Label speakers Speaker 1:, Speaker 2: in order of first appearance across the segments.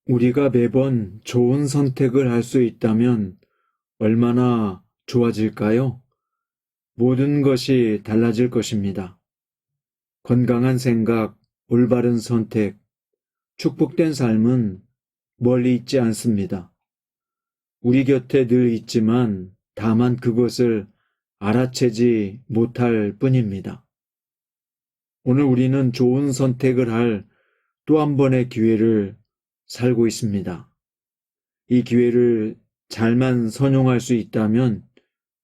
Speaker 1: 우리가 매번 좋은 선택을 할 수 있다면 얼마나 좋아질까요? 모든 것이 달라질 것입니다. 건강한 생각, 올바른 선택, 축복된 삶은 멀리 있지 않습니다. 우리 곁에 늘 있지만 다만 그것을 알아채지 못할 뿐입니다. 오늘 우리는 좋은 선택을 할 또 한 번의 기회를 살고 있습니다. 이 기회를 잘만 선용할 수 있다면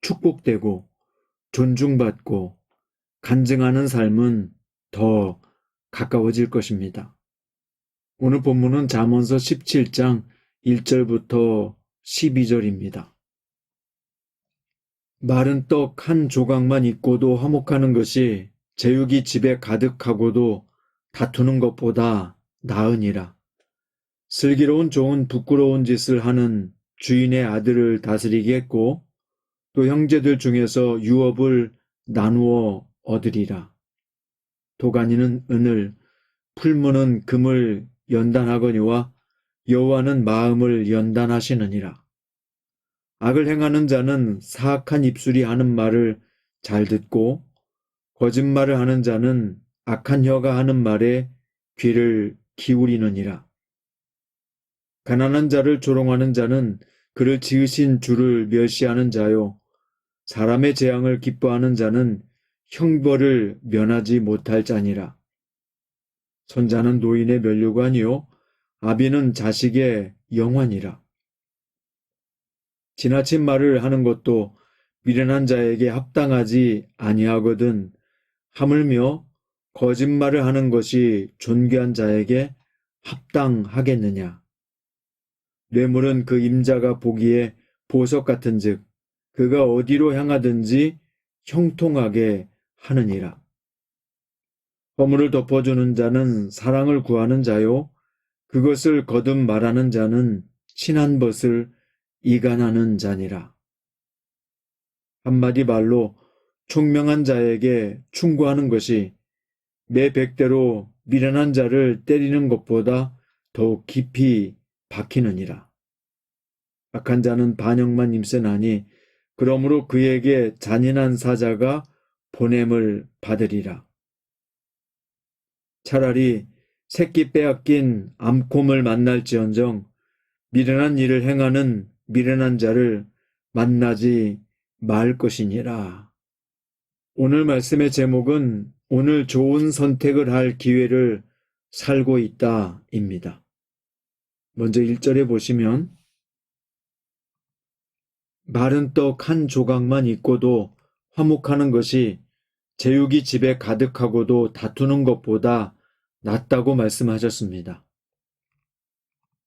Speaker 1: 축복되고 존중받고 간증하는 삶은 더 가까워질 것입니다. 오늘 본문은 잠언서 17장 1절부터 12절입니다. 마른 떡 한 조각만 있고도 화목하는 것이 제육이 집에 가득하고도 다투는 것보다 나으니라. 슬기로운 종은 부끄러운 짓을 하는 주인의 아들을 다스리겠고 또 형제들 중에서 유업을 나누어 얻으리라. 도가니는 은을, 풀무는 금을 연단하거니와 여호와는 마음을 연단하시느니라. 악을 행하는 자는 사악한 입술이 하는 말을 잘 듣고 거짓말을 하는 자는 악한 혀가 하는 말에 귀를 기울이느니라. 가난한 자를 조롱하는 자는 그를 지으신 주를 멸시하는 자요. 사람의 재앙을 기뻐하는 자는 형벌을 면하지 못할 자니라. 손자는 노인의 면류관이요 아비는 자식의 영환이라. 지나친 말을 하는 것도 미련한 자에게 합당하지 아니하거든 하물며 거짓말을 하는 것이 존귀한 자에게 합당하겠느냐. 뇌물은 그 임자가 보기에 보석 같은즉 그가 어디로 향하든지 형통하게 하느니라. 허물을 덮어주는 자는 사랑을 구하는 자요 그것을 거듭 말하는 자는 친한 벗을 이간하는 자니라. 한마디 말로 총명한 자에게 충고하는 것이 매 백대로 미련한 자를 때리는 것보다 더욱 깊이 박히느니라. 악한 자는 반역만 임세나니 그러므로 그에게 잔인한 사자가 보냄을 받으리라. 차라리 새끼 빼앗긴 암콤을 만날지언정 미련한 일을 행하는 미련한 자를 만나지 말 것이니라. 오늘 말씀의 제목은 오늘 좋은 선택을 할 기회를 살고 있다입니다. 먼저 1절에 보시면 마른 떡 한 조각만 있고도 화목하는 것이 제육이 집에 가득하고도 다투는 것보다 낫다고 말씀하셨습니다.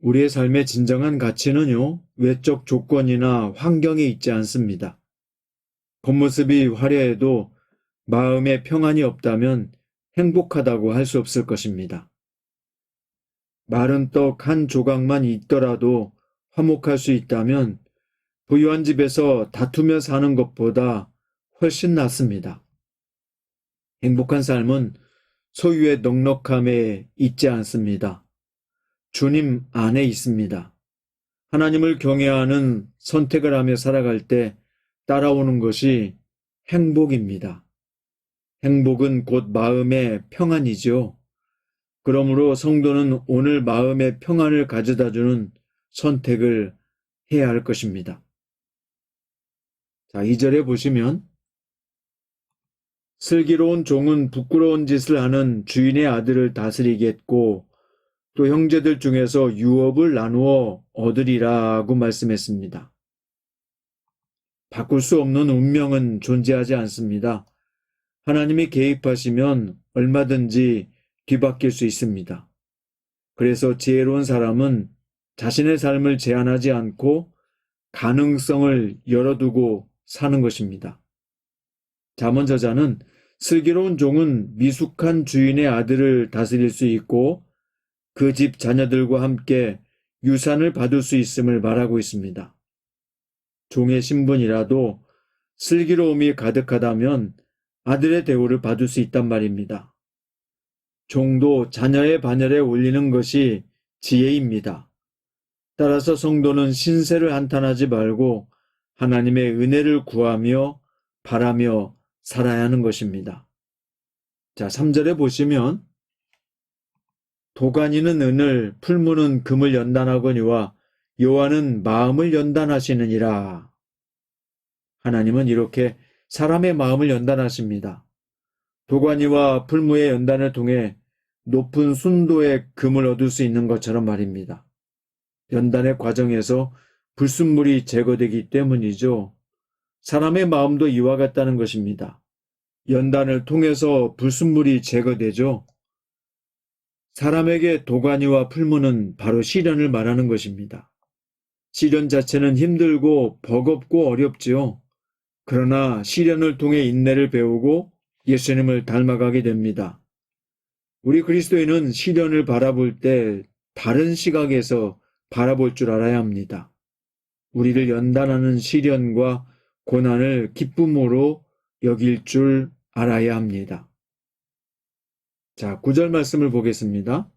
Speaker 1: 우리의 삶의 진정한 가치는요, 외적 조건이나 환경에 있지 않습니다. 겉모습이 화려해도 마음에 평안이 없다면 행복하다고 할 수 없을 것입니다. 마른 떡 한 조각만 있더라도 화목할 수 있다면 부유한 집에서 다투며 사는 것보다 훨씬 낫습니다. 행복한 삶은 소유의 넉넉함에 있지 않습니다. 주님 안에 있습니다. 하나님을 경외하는 선택을 하며 살아갈 때 따라오는 것이 행복입니다. 행복은 곧 마음의 평안이죠. 그러므로 성도는 오늘 마음의 평안을 가져다주는 선택을 해야 할 것입니다. 자, 2절에 보시면 슬기로운 종은 부끄러운 짓을 하는 주인의 아들을 다스리겠고 또 형제들 중에서 유업을 나누어 얻으리라고 말씀했습니다. 바꿀 수 없는 운명은 존재하지 않습니다. 하나님이 개입하시면 얼마든지 뒤바뀔 수 있습니다. 그래서 지혜로운 사람은 자신의 삶을 제한하지 않고 가능성을 열어두고 사는 것입니다. 잠언 저자는 슬기로운 종은 미숙한 주인의 아들을 다스릴 수 있고 그 집 자녀들과 함께 유산을 받을 수 있음을 말하고 있습니다. 종의 신분이라도 슬기로움이 가득하다면 아들의 대우를 받을 수 있단 말입니다. 종도 자녀의 반열에 올리는 것이 지혜입니다. 따라서 성도는 신세를 한탄하지 말고 하나님의 은혜를 구하며 바라며 살아야 하는 것입니다. 자, 3절에 보시면 도가니는 은을, 풀무는 금을 연단하거니와 여호와는 마음을 연단하시느니라. 하나님은 이렇게 사람의 마음을 연단하십니다. 도가니와 풀무의 연단을 통해 높은 순도의 금을 얻을 수 있는 것처럼 말입니다. 연단의 과정에서 불순물이 제거되기 때문이죠. 사람의 마음도 이와 같다는 것입니다. 연단을 통해서 불순물이 제거되죠. 사람에게 도가니와 풀무는 바로 시련을 말하는 것입니다. 시련 자체는 힘들고 버겁고 어렵지요. 그러나 시련을 통해 인내를 배우고 예수님을 닮아가게 됩니다. 우리 그리스도인은 시련을 바라볼 때 다른 시각에서 바라볼 줄 알아야 합니다. 우리를 연단하는 시련과 고난을 기쁨으로 여길 줄 알아야 합니다. 자, 9절 말씀을 보겠습니다.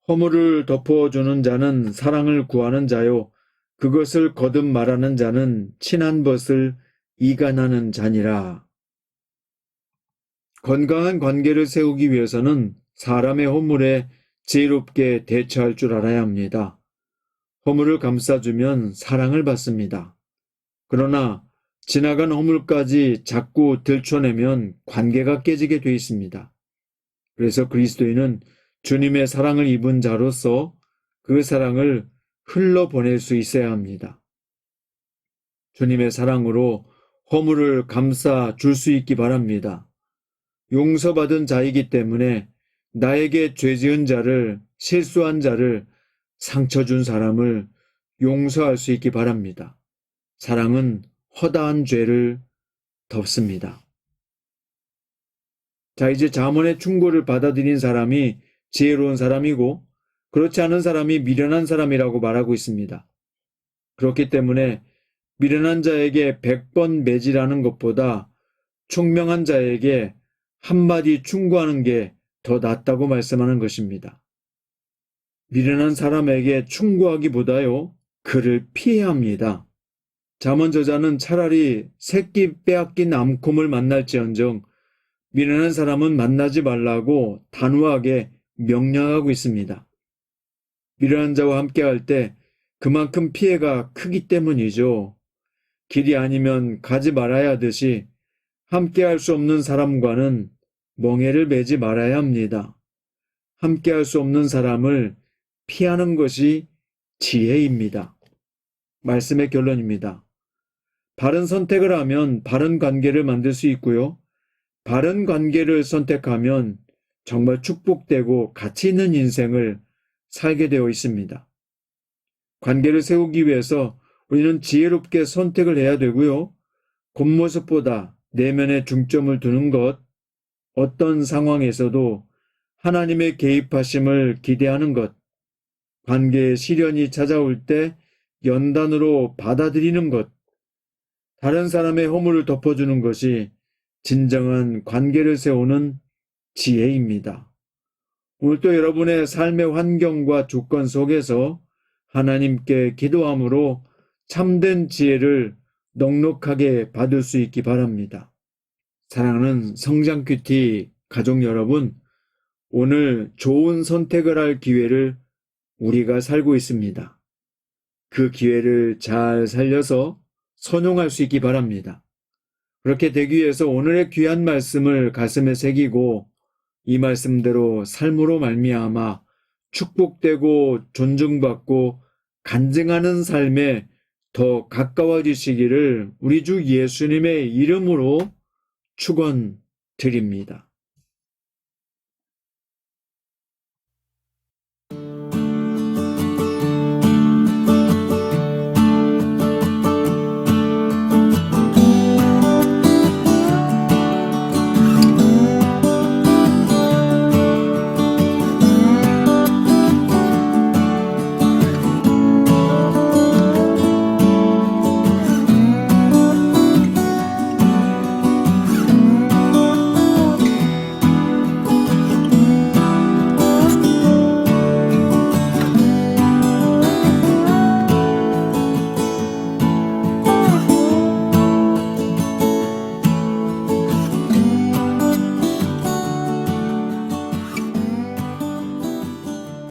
Speaker 1: 허물을 덮어주는 자는 사랑을 구하는 자요, 그것을 거듭 말하는 자는 친한 것을 이간하는 자니라. 건강한 관계를 세우기 위해서는 사람의 허물에 지혜롭게 대처할 줄 알아야 합니다. 허물을 감싸주면 사랑을 받습니다. 그러나 지나간 허물까지 자꾸 들춰내면 관계가 깨지게 돼 있습니다. 그래서 그리스도인은 주님의 사랑을 입은 자로서 그 사랑을 흘러보낼 수 있어야 합니다. 주님의 사랑으로 허물을 감싸 줄 수 있기 바랍니다. 용서받은 자이기 때문에 나에게 죄 지은 자를, 실수한 자를, 상처 준 사람을 용서할 수 있기 바랍니다. 사랑은 허다한 죄를 덮습니다. 자, 이제 잠언의 충고를 받아들인 사람이 지혜로운 사람이고 그렇지 않은 사람이 미련한 사람이라고 말하고 있습니다. 그렇기 때문에 미련한 자에게 100번 매질하는 것보다 총명한 자에게 한마디 충고하는 게 더 낫다고 말씀하는 것입니다. 미련한 사람에게 충고하기보다요, 그를 피해야 합니다. 잠언 저자는 차라리 새끼 빼앗긴 암콤을 만날지언정 미련한 사람은 만나지 말라고 단호하게 명령하고 있습니다. 미련한 자와 함께할 때 그만큼 피해가 크기 때문이죠. 길이 아니면 가지 말아야 하듯이 함께할 수 없는 사람과는 멍에를 매지 말아야 합니다. 함께할 수 없는 사람을 피하는 것이 지혜입니다. 말씀의 결론입니다. 바른 선택을 하면 바른 관계를 만들 수 있고요. 바른 관계를 선택하면 정말 축복되고 가치 있는 인생을 살게 되어 있습니다. 관계를 세우기 위해서 우리는 지혜롭게 선택을 해야 되고요. 겉모습보다 내면에 중점을 두는 것, 어떤 상황에서도 하나님의 개입하심을 기대하는 것, 관계에 시련이 찾아올 때 연단으로 받아들이는 것, 다른 사람의 허물을 덮어주는 것이 진정한 관계를 세우는 지혜입니다. 오늘도 여러분의 삶의 환경과 조건 속에서 하나님께 기도함으로 참된 지혜를 넉넉하게 받을 수 있기 바랍니다. 사랑하는 성장큐티 가족 여러분, 오늘 좋은 선택을 할 기회를 우리가 살고 있습니다. 그 기회를 잘 살려서 선용할 수 있기 바랍니다. 그렇게 되기 위해서 오늘의 귀한 말씀을 가슴에 새기고 이 말씀대로 삶으로 말미암아 축복되고 존중받고 간증하는 삶에 더 가까워지시기를 우리 주 예수님의 이름으로 축원드립니다.